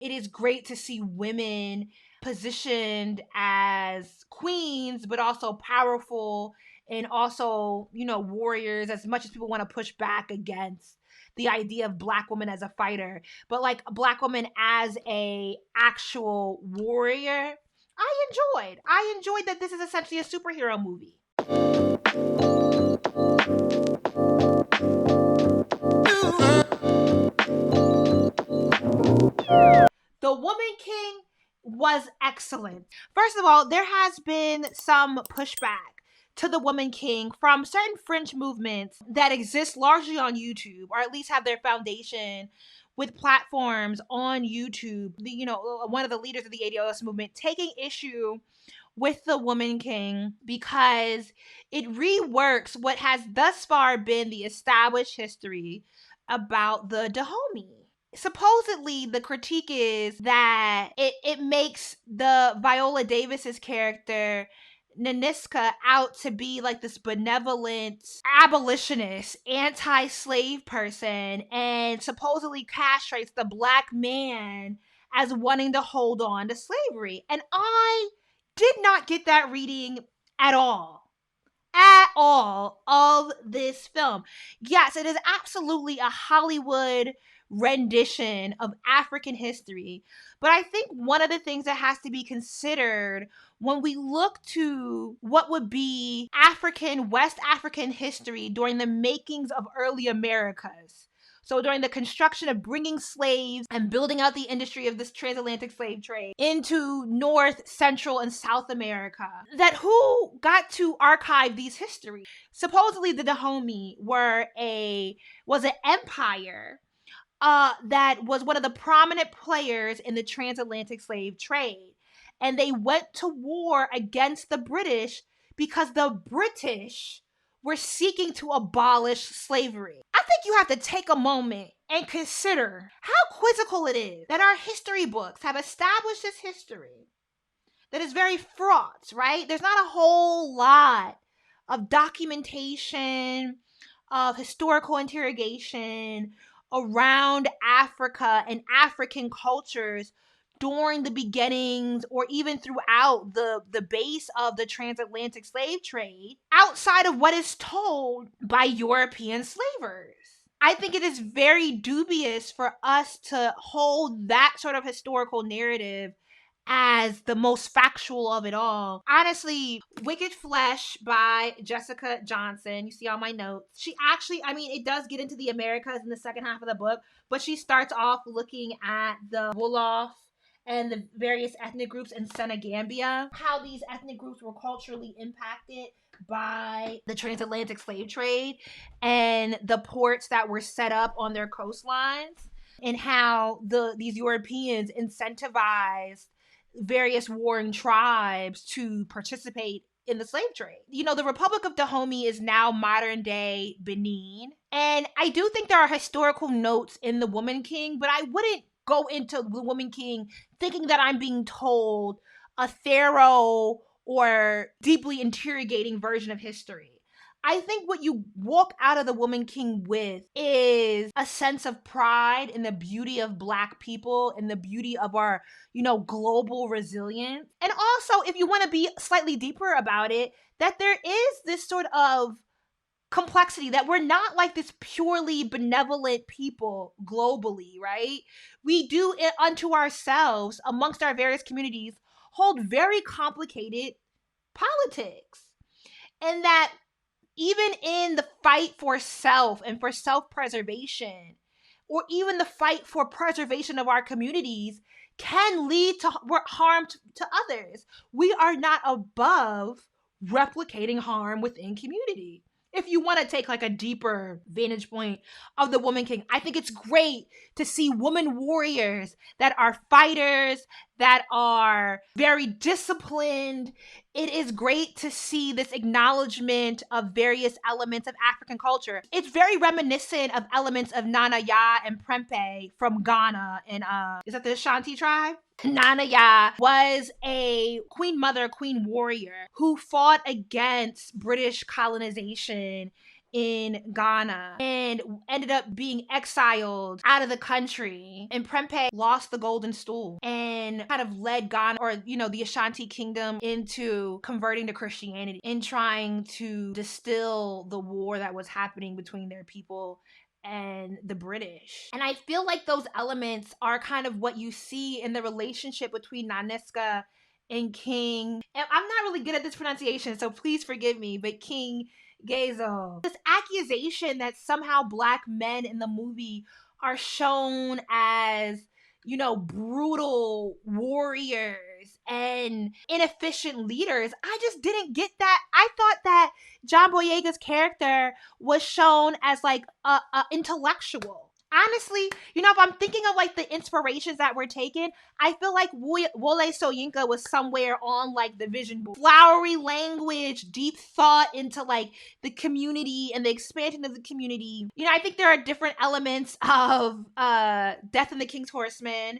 It is great to see women positioned as queens, but also powerful and also, warriors, as much as people want to push back against the idea of Black women as a fighter, but like a Black woman as a actual warrior. I enjoyed that this is essentially a superhero movie. The Woman King was excellent. First of all, there has been some pushback to the Woman King from certain fringe movements that exist largely on YouTube, or at least have their foundation with platforms on YouTube. One of the leaders of the ADOS movement taking issue with the Woman King because it reworks what has thus far been the established history about the Dahomey. Supposedly the critique is that it makes the Viola Davis's character Naniska out to be like this benevolent abolitionist, anti-slave person, and supposedly castrates the Black man as wanting to hold on to slavery. And I did not get that reading at all of this film. Yes, it is absolutely a Hollywood rendition of African history. But I think one of the things that has to be considered when we look to what would be West African history during the makings of early Americas. So during the construction of bringing slaves and building out the industry of this transatlantic slave trade into North, Central, and South America, that who got to archive these histories? Supposedly the Dahomey was an empire that was one of the prominent players in the transatlantic slave trade. And they went to war against the British because the British were seeking to abolish slavery. I think you have to take a moment and consider how quizzical it is that our history books have established this history that is very fraught, right? There's not a whole lot of documentation, of historical interrogation around Africa and African cultures during the beginnings or even throughout the base of the transatlantic slave trade outside of what is told by European slavers. I think it is very dubious for us to hold that sort of historical narrative as the most factual of it all. Honestly, Wicked Flesh by Jessica Johnson, you see all my notes. She actually, it does get into the Americas in the second half of the book, but she starts off looking at the Wolof and the various ethnic groups in Senegambia, how these ethnic groups were culturally impacted by the transatlantic slave trade and the ports that were set up on their coastlines, and how these Europeans incentivized various warring tribes to participate in the slave trade. The Republic of Dahomey is now modern day Benin. And I do think there are historical notes in The Woman King, but I wouldn't go into The Woman King thinking that I'm being told a thorough or deeply interrogating version of history. I think what you walk out of The Woman King with is a sense of pride in the beauty of Black people and the beauty of our, global resilience. And also, if you want to be slightly deeper about it, that there is this sort of complexity that we're not like this purely benevolent people globally, right? We do it unto ourselves amongst our various communities hold very complicated politics. And that even in the fight for self and for self-preservation, or even the fight for preservation of our communities, can lead to harm to others. We are not above replicating harm within community. If you want to take like a deeper vantage point of The Woman King, I think it's great to see women warriors that are fighters, that are very disciplined. It is great to see this acknowledgement of various elements of African culture. It's very reminiscent of elements of Nana Ya and Prempeh from Ghana. And is that the Ashanti tribe? Nana Ya was a queen mother, queen warrior who fought against British colonization in Ghana and ended up being exiled out of the country. And Prempeh lost the golden stool and kind of led Ghana, or, the Ashanti kingdom, into converting to Christianity and trying to distill the war that was happening between their people and the British. And I feel like those elements are kind of what you see in the relationship between Nanisca and King. And I'm not really good at this pronunciation, so please forgive me, but King Gezo. This accusation that somehow Black men in the movie are shown as, brutal warriors and inefficient leaders. I just didn't get that. I thought that John Boyega's character was shown as like a intellectual. Honestly, if I'm thinking of like the inspirations that were taken, I feel like Wole Soyinka was somewhere on like the vision board. Flowery language, deep thought into like the community and the expansion of the community. I think there are different elements of Death and the King's Horseman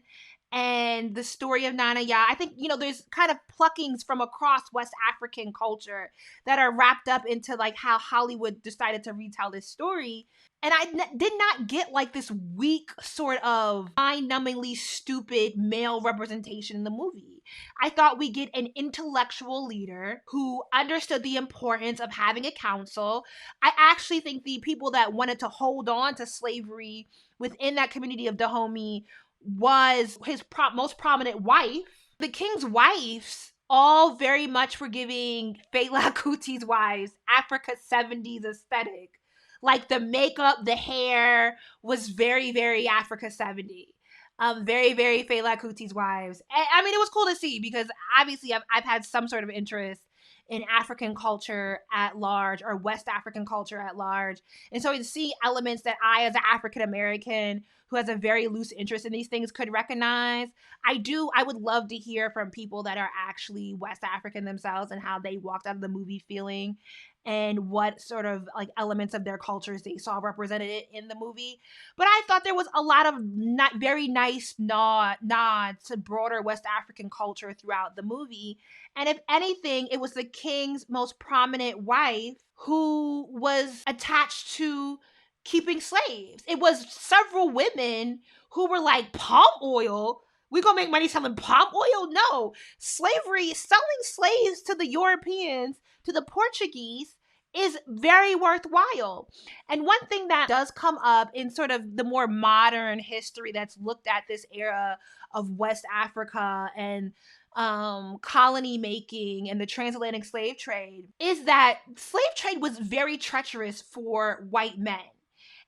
and the story of Nana Ya. I think, there's kind of pluckings from across West African culture that are wrapped up into like how Hollywood decided to retell this story. And I did not get like this weak sort of mind-numbingly stupid male representation in the movie. I thought we get an intellectual leader who understood the importance of having a council. I actually think the people that wanted to hold on to slavery within that community of Dahomey was his most prominent wife. The king's wives all very much were giving Fela Kuti's wives Africa 70s aesthetic. Like the makeup, the hair was very, very Africa 70. Very, very Fela Kuti's wives. I mean, it was cool to see because obviously I've had some sort of interest in African culture at large, or West African culture at large. And so to see elements that I, as an African American who has a very loose interest in these things, could recognize. I would love to hear from people that are actually West African themselves and how they walked out of the movie feeling and what sort of like elements of their cultures they saw represented in the movie. But I thought there was a lot of not very nice nods to broader West African culture throughout the movie. And if anything, it was the king's most prominent wife who was attached to keeping slaves. It was several women who were like, palm oil? We gonna make money selling palm oil? No. Slavery, selling slaves to the Europeans, to the Portuguese, is very worthwhile. And one thing that does come up in sort of the more modern history that's looked at this era of West Africa and colony making and the transatlantic slave trade is that slave trade was very treacherous for white men.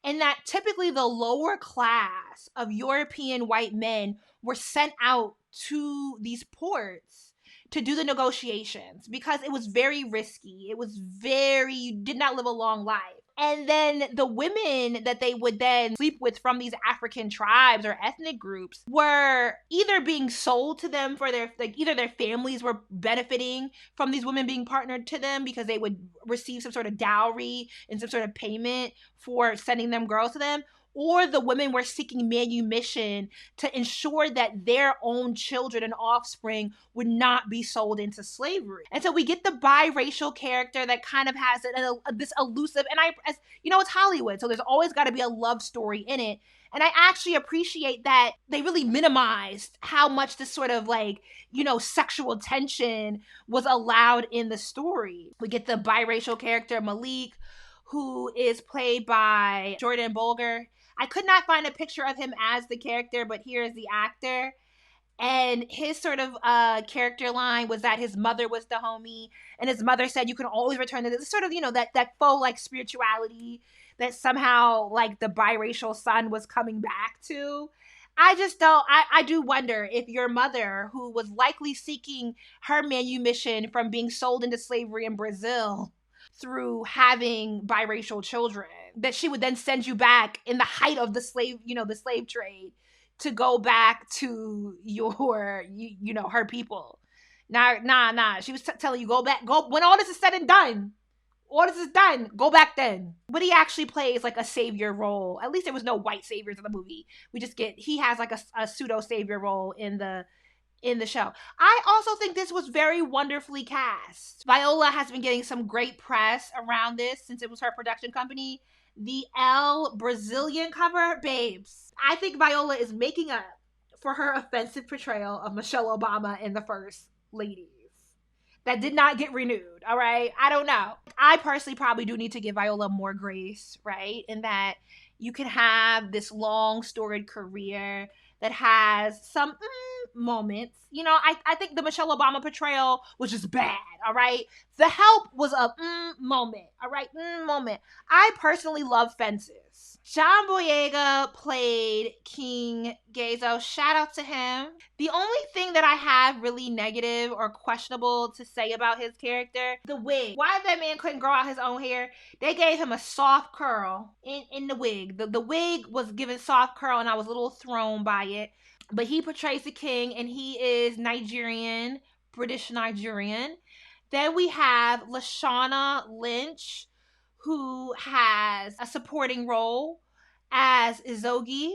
And that typically the lower class of European white men were sent out to these ports to do the negotiations because it was very risky. You did not live a long life. And then the women that they would then sleep with from these African tribes or ethnic groups were either being sold to them for either their families were benefiting from these women being partnered to them because they would receive some sort of dowry and some sort of payment for sending them girls to them, or the women were seeking manumission to ensure that their own children and offspring would not be sold into slavery. And so we get the biracial character that kind of has this elusive, and it's Hollywood, so there's always got to be a love story in it. And I actually appreciate that they really minimized how much this sort of sexual tension was allowed in the story. We get the biracial character Malik, who is played by Jordan Bolger. I could not find a picture of him as the character, but here is the actor. And his sort of character line was that his mother was Dahomey, and his mother said you can always return to this sort of, that faux spirituality that somehow the biracial son was coming back to. I do wonder if your mother, who was likely seeking her manumission from being sold into slavery in Brazil through having biracial children, that she would then send you back in the height of the slave trade to go back to her people. Nah. She was telling you, go when all this is said and done. All this is done, go back then. But he actually plays a savior role. At least there was no white saviors in the movie. He has a pseudo savior role in the in the show. I also think this was very wonderfully cast. Viola has been getting some great press around this since it was her production company. The Elle Brazilian cover, babes. I think Viola is making up for her offensive portrayal of Michelle Obama in The First Ladies. That did not get renewed, all right? I don't know. I personally probably do need to give Viola more grace, right? In that you can have this long storied career that has some moments. You know, I think the Michelle Obama portrayal was just bad, all right? The Help was a moment, all right? Moment. I personally love Fences. John Boyega played King Gezo. Shout out to him. The only thing that I have really negative or questionable to say about his character, the wig. Why that man couldn't grow out his own hair? They gave him a soft curl in the wig. The wig was given soft curl, and I was a little thrown by it. But he portrays the king, and he is Nigerian, British Nigerian. Then we have Lashana Lynch, who has a supporting role as Izogi,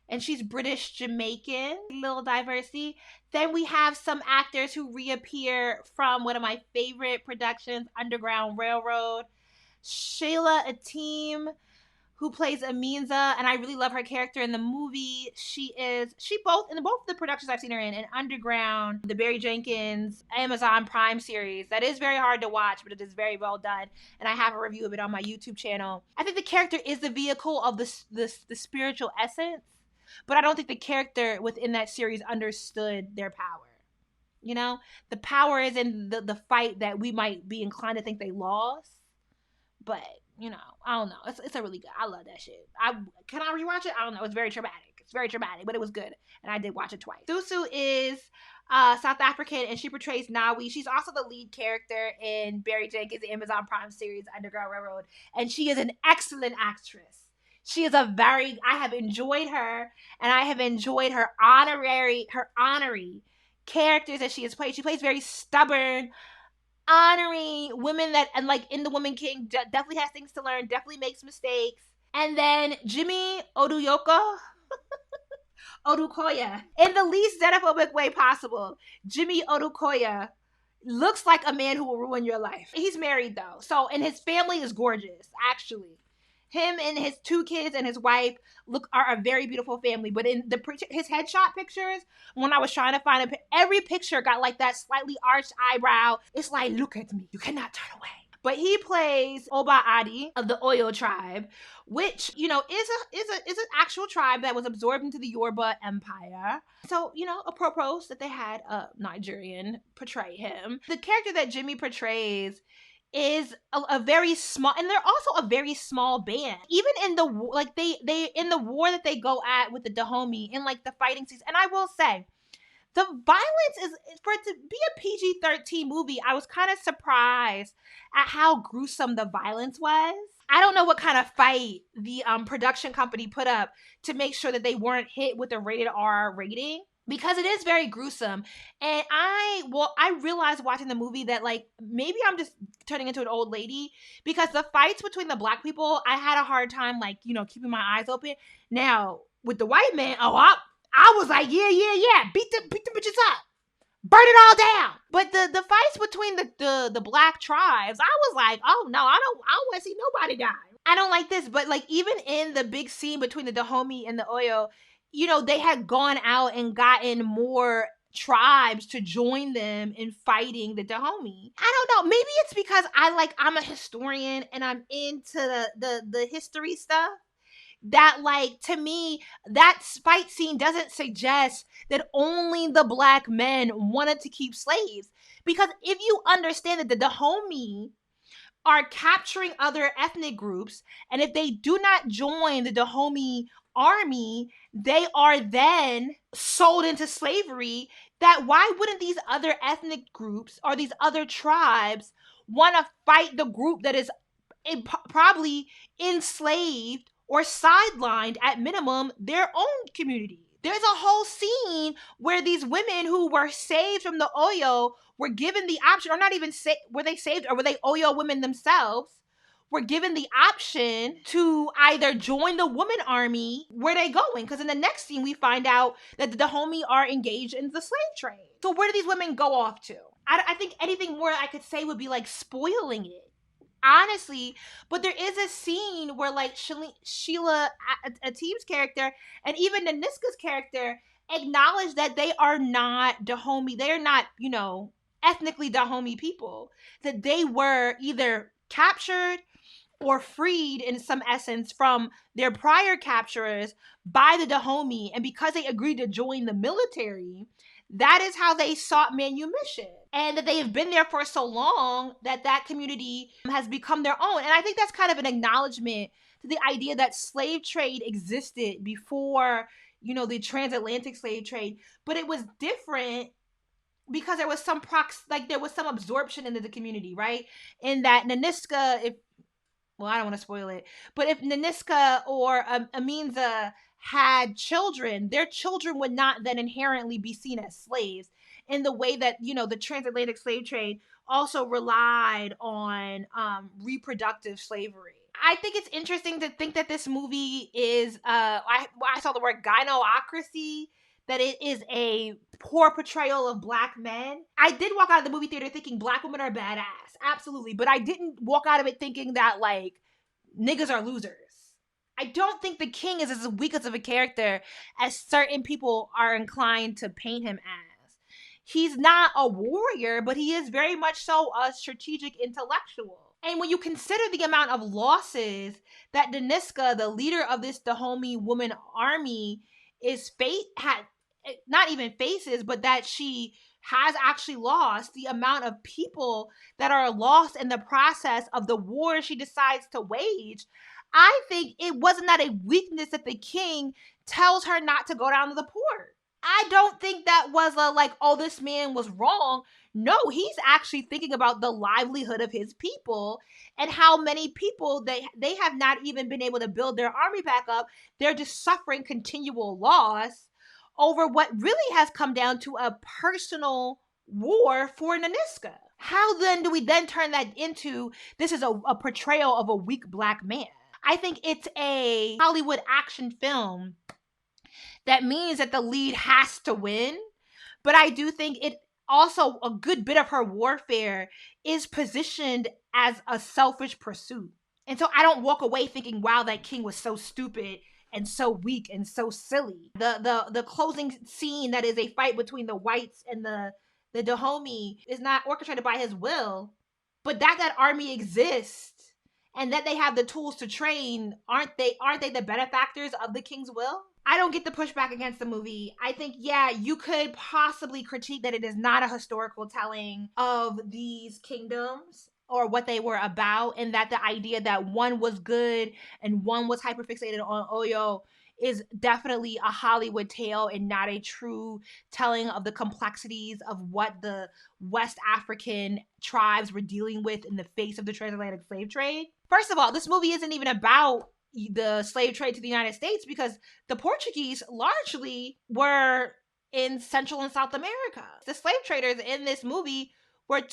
and she's British Jamaican. Little diversity. Then we have some actors who reappear from one of my favorite productions, Underground Railroad. Shayla Ateem, who plays Aminza, and I really love her character in the movie. She both in both the productions I've seen her in Underground, the Barry Jenkins Amazon Prime series. That is very hard to watch, but it is very well done, and I have a review of it on my YouTube channel. I think the character is the vehicle of the spiritual essence, but I don't think the character within that series understood their power. You know, the power is in the fight that we might be inclined to think they lost, but you know, I don't know. It's a really good. I love that shit. Can I rewatch it? I don't know. It's very traumatic. It's very traumatic, but it was good, and I did watch it twice. Susu is South African, and she portrays Nawi. She's also the lead character in Barry Jenkins' Amazon Prime series Underground Railroad, and she is an excellent actress. She is I have enjoyed her, and I have enjoyed her honorary characters that she has played. She plays very stubborn, honoring women that, and like in The Woman King, definitely has things to learn, definitely makes mistakes. And then Jimmy Odukoya, in the least xenophobic way possible, Jimmy Odukoya looks like a man who will ruin your life. He's married though, so, and his family is gorgeous, actually. Him and his 2 kids and his wife are a very beautiful family. But in his headshot pictures, when I was trying to find every picture got like that slightly arched eyebrow. It's like, look at me, you cannot turn away. But he plays Oba Adi of the Oyo tribe, which, you know, is an actual tribe that was absorbed into the Yoruba Empire. So, you know, apropos that they had a Nigerian portray him. The character that Jimmy portrays is a very small, and they're also a very small band. Even in the like they in the war that they go at with the Dahomey in like the fighting scenes. And I will say, the violence is, for it to be a PG-13 movie, I was kind of surprised at how gruesome the violence was. I don't know what kind of fight the production company put up to make sure that they weren't hit with a rated R rating, because it is very gruesome. And I realized watching the movie that like maybe I'm just turning into an old lady, because the fights between the black people, I had a hard time, like, you know, keeping my eyes open. Now with the white man, I was like, yeah, beat the bitches up, burn it all down. But the fights between the black tribes, I was like, oh no, I don't want to see nobody die. I don't like this. But like, even in the big scene between the Dahomey and the Oyo, you know, they had gone out and gotten more tribes to join them in fighting the Dahomey. I don't know. Maybe it's because I'm a historian and I'm into the history stuff, that like, to me, that fight scene doesn't suggest that only the black men wanted to keep slaves. Because if you understand that the Dahomey are capturing other ethnic groups, and if they do not join the Dahomey army, they are then sold into slavery. That why wouldn't these other ethnic groups or these other tribes want to fight the group that is probably enslaved or sidelined, at minimum, their own community? There's a whole scene where these women who were saved from the Oyo were given the option, or not even were they saved, or were they Oyo women themselves, were given the option to either join the woman army. Where they going? Because in the next scene, we find out that the Dahomey are engaged in the slave trade. So where do these women go off to? I think anything more I could say would be like spoiling it, honestly. But there is a scene where like Sheila Ateeb's character and even Naniska's character acknowledge that they are not Dahomey. They're not, ethnically Dahomey people. That they were either captured or freed in some essence from their prior capturers by the Dahomey. And because they agreed to join the military, that is how they sought manumission. And that they have been there for so long that community has become their own. And I think that's kind of an acknowledgement to the idea that slave trade existed before, the transatlantic slave trade, but it was different because there was some there was some absorption into the community, right? In that Naniska, I don't want to spoil it, but if Naniska or Aminza had children, their children would not then inherently be seen as slaves in the way that, the transatlantic slave trade also relied on reproductive slavery. I think it's interesting to think that this movie is, I saw the word gynoocracy, that it is a poor portrayal of Black men. I did walk out of the movie theater thinking Black women are badass, absolutely, but I didn't walk out of it thinking that, like, niggas are losers. I don't think the king is as weak as of a character as certain people are inclined to paint him as. He's not a warrior, but he is very much so a strategic intellectual. And when you consider the amount of losses that Daniska, the leader of this Dahomey woman army, not even faces, but that she has actually lost, the amount of people that are lost in the process of the war she decides to wage, I think it wasn't that a weakness that the king tells her not to go down to the port. I don't think that was this man was wrong. No, he's actually thinking about the livelihood of his people and how many people they have not even been able to build their army back up. They're just suffering continual loss over what really has come down to a personal war for Naniska. How then do we then turn that into this is a portrayal of a weak Black man? I think it's a Hollywood action film that means that the lead has to win, but I do think it also a good bit of her warfare is positioned as a selfish pursuit. And so I don't walk away thinking, wow, that king was so stupid and so weak and so silly. The closing scene that is a fight between the whites and the Dahomey is not orchestrated by his will, but that army exists and that they have the tools to train, aren't they the benefactors of the king's will? I don't get the pushback against the movie. I think, yeah, you could possibly critique that it is not a historical telling of these kingdoms or what they were about, and that the idea that one was good and one was hyperfixated on Oyo is definitely a Hollywood tale and not a true telling of the complexities of what the West African tribes were dealing with in the face of the transatlantic slave trade. First of all, this movie isn't even about the slave trade to the United States because the Portuguese largely were in Central and South America. The slave traders in this movie was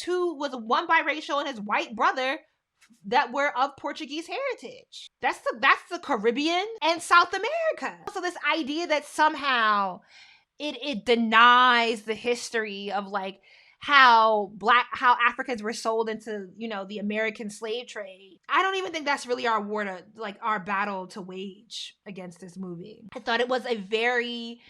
one biracial and his white brother that were of Portuguese heritage. That's the Caribbean and South America. So this idea that somehow it denies the history of like how Africans were sold into, the American slave trade. I don't even think that's really our battle to wage against this movie. I thought it was a very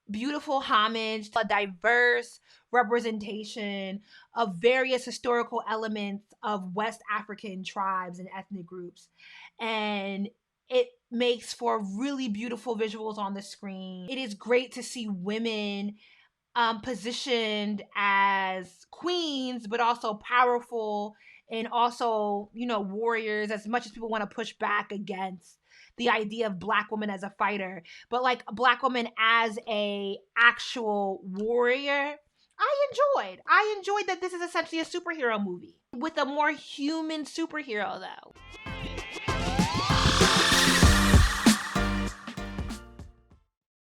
beautiful homage, a diverse representation of various historical elements of West African tribes and ethnic groups. And it makes for really beautiful visuals on the screen. It is great to see women positioned as queens, but also powerful and also, warriors, as much as people want to push back against the idea of Black woman as a fighter, but like a Black woman as a actual warrior. I enjoyed that this is essentially a superhero movie with a more human superhero though.